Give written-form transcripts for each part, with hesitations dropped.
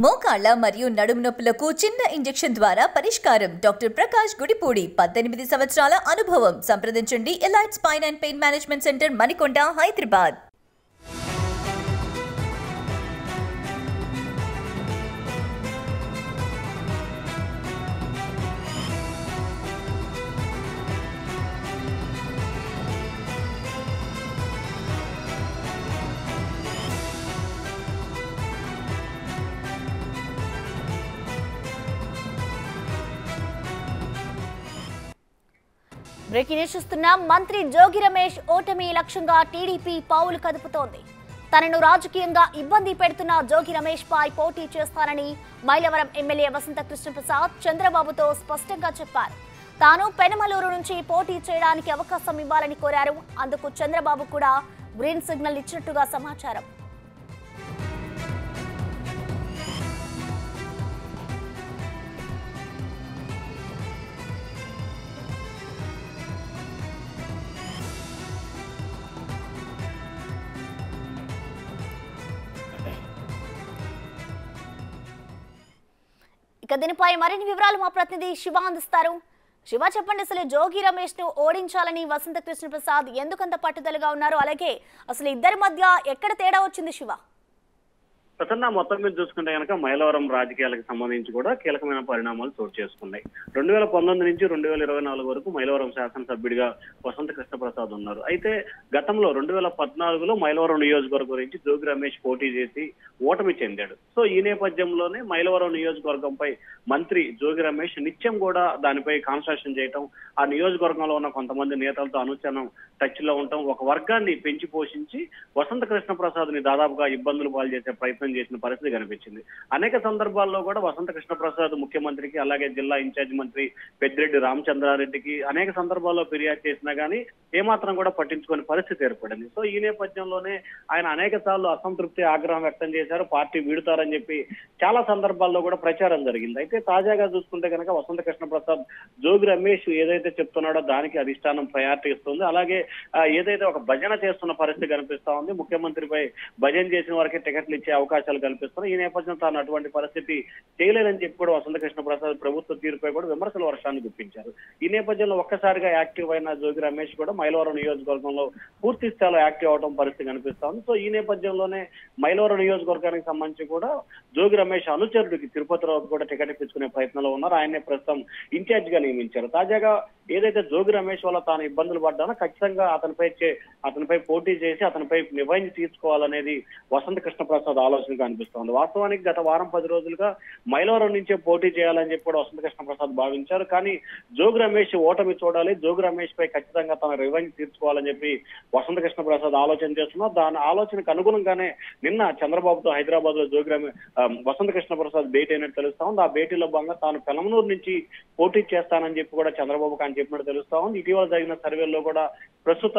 మోకాళ్ళ మరియు నడుము నొప్పులకు చిన్న ఇంజెక్షన్ ద్వారా పరిష్కారం. డాక్టర్ ప్రకాష్ గుడిపూడి 18 సంవత్సరాల అనుభవం. సంప్రదించండి elite spine and pain management centre, Manikonda, Hyderabad. Breaking news చూస్తున్నాం. మంత్రి జోగి రమేష్ ఓటమి లక్ష్యంగా టీడీపీ పావులు కదుపుతోంది. తనను రాజకీయంగా ఇబ్బంది పెడుతున్న జోగి రమేష్ పై పోటీ చేస్తానని మైలవరం ఎమ్మెల్యే వసంత కృష్ణప్రసాద్ చంద్రబాబుతో స్పష్టంగా చెప్పారు. తాను పెనమలూరు నుంచి పోటీ చేయడానికి అవకాశం ఇవ్వాలని కోరారు. అందుకు చంద్రబాబు కూడా గ్రీన్ సిగ్నల్ ఇచ్చినట్టుగా సమాచారం. ఇక దీనిపై మరిన్ని వివరాలు మా ప్రతినిధి శివ అందిస్తారు. శివ, చెప్పండి, అసలు జోగి రమేష్ ను ఓడించాలని వసంత కృష్ణప్రసాద్ ఎందుకంత పట్టుదలగా ఉన్నారు? అలాగే అసలు ఇద్దరి మధ్య ఎక్కడ తేడా వచ్చింది శివ? ప్రసన్న, మొత్తం మీద చూసుకుంటే కనుక మైలవరం రాజకీయాలకు సంబంధించి కూడా కీలకమైన పరిణామాలు చోటు చేసుకున్నాయి. 2019 నుంచి 2024 వరకు మైలవరం శాసనసభ్యుడిగా వసంత కృష్ణప్రసాద్ ఉన్నారు. అయితే గతంలో 2014లో మైలవరం నియోజకవర్గం గురించి జోగి రమేష్ పోటీ చేసి ఓటమి చెందాడు. సో ఈ నేపథ్యంలోనే మైలవరం నియోజకవర్గంపై మంత్రి జోగి రమేష్ నిత్యం కూడా దానిపై కాన్సన్ట్రేషన్ చేయటం, ఆ నియోజకవర్గంలో ఉన్న కొంతమంది నేతలతో అనుచనం టచ్ లో ఉండటం, ఒక వర్గాన్ని పెంచి పోషించి వసంత కృష్ణప్రసాద్ ని దాదాపుగా ఇబ్బందులు పాలు చేసే ప్రయత్నం చేసిన పరిస్థితి కనిపించింది. అనేక సందర్భాల్లో కూడా వసంత కృష్ణప్రసాద్ ముఖ్యమంత్రికి, అలాగే జిల్లా ఇన్ఛార్జ్ మంత్రి పెద్దిరెడ్డి రామచంద్రారెడ్డికి అనేక సందర్భాల్లో ఫిర్యాదు చేసినా గానీ ఏమాత్రం కూడా పట్టించుకునే పరిస్థితి ఏర్పడింది. సో ఈ నేపథ్యంలోనే ఆయన అనేక సార్లు అసంతృప్తి, ఆగ్రహం వ్యక్తం చేశారు. పార్టీ వీడుతారని చెప్పి చాలా సందర్భాల్లో కూడా ప్రచారం జరిగింది. అయితే తాజాగా చూసుకుంటే కనుక వసంత కృష్ణప్రసాద్ జోగి రమేష్ ఏదైతే చెప్తున్నాడో దానికి అధిష్టానం ప్రయారిటీ ఇస్తుంది. అలాగే ఏదైతే ఒక భజన చేస్తున్న పరిస్థితి కనిపిస్తా ఉంది. ముఖ్యమంత్రిపై భజన చేసిన వారికి టికెట్లు ఇచ్చే అవకాశాలు కల్పిస్తున్నారు. ఈ నేపథ్యంలో తాను అటువంటి పరిస్థితి చేయలేదని చెప్పి కూడా వసంత కృష్ణప్రసాద్ ప్రభుత్వ తీరుపై కూడా విమర్శల వర్షాన్ని గుప్పించారు. ఈ నేపథ్యంలో ఒక్కసారిగా యాక్టివ్ అయిన జోగి రమేష్ కూడా మైలవరం నియోజకవర్గంలో పూర్తి స్థాయిలో యాక్టివ్ అవడం పరిస్థితి కనిపిస్తా ఉంది. సో ఈ నేపథ్యంలోనే మైలవరం నియోజకవర్గానికి సంబంధించి కూడా జోగి రమేష్ అనుచరుడికి తిరుపతిరావు కూడా టికెట్ ఇప్పించుకునే ప్రయత్నంలో ఉన్నారు. ఆయనే ప్రస్తుతం ఇన్ఛార్జ్ గా నియమించారు. తాజాగా ఏదైతే జోగి రమేష్ వల్ల తాను ఇబ్బందులు పడ్డానో ఖచ్చితంగా అతనిపై పోటీ చేసి అతనిపై నివైంజ్ తీసుకోవాలనేది వసంత కృష్ణప్రసాద్ ఆలోచనగా అనిపిస్తోంది. వాస్తవానికి గత వారం 10 రోజులుగా మైలవరం నుంచే పోటీ చేయాలని చెప్పి కూడా వసంత కృష్ణప్రసాద్ భావించారు. కానీ జోగి రమేష్ ఓటమి చూడాలి, జోగి రమేష్ పై ఖచ్చితంగా తన రివెంజ్ తీర్చుకోవాలని చెప్పి వసంత కృష్ణప్రసాద్ ఆలోచన చేస్తున్నారు. దాని ఆలోచనకు అనుగుణంగానే నిన్న చంద్రబాబుతో హైదరాబాద్ లో వసంత కృష్ణప్రసాద్ భేటీ అయినట్టు తెలుస్తా ఉంది. ఆ భేటీలో భాగంగా తాను పెనమలూరు నుంచి పోటీ చేస్తానని చెప్పి కూడా చంద్రబాబు ఆయన చెప్పినట్టు తెలుస్తా ఉంది. ఇటీవల జరిగిన సర్వేల్లో కూడా ప్రస్తుత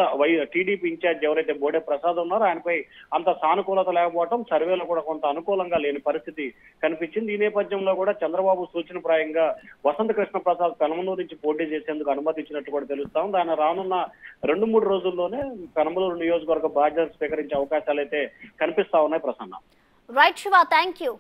టీడీపీ ఇన్ఛార్జ్ ఎవరైతే బోడే ప్రసాద్ ఉన్నారో ఆయనపై అంత సానుకూలత లేకపోవడం, సర్వేలో కూడా కొంత అనుకూలంగా లేని పరిస్థితి కనిపించింది. ఈ నేపథ్యంలో కూడా చంద్రబాబు సూచన ప్రాయంగా వసంత కృష్ణప్రసాద్ పెనమలూరు నుంచి పోటీ చేసేందుకు అనుమతి ఇచ్చినట్టు కూడా తెలుస్తా ఉంది. ఆయన రానున్న 2-3 రోజుల్లోనే పెనమలూరు నియోజకవర్గ బాధ్యత స్వీకరించే అవకాశాలు అయితే కనిపిస్తా ఉన్నాయి. Prasanna. Right Shiva, thank you.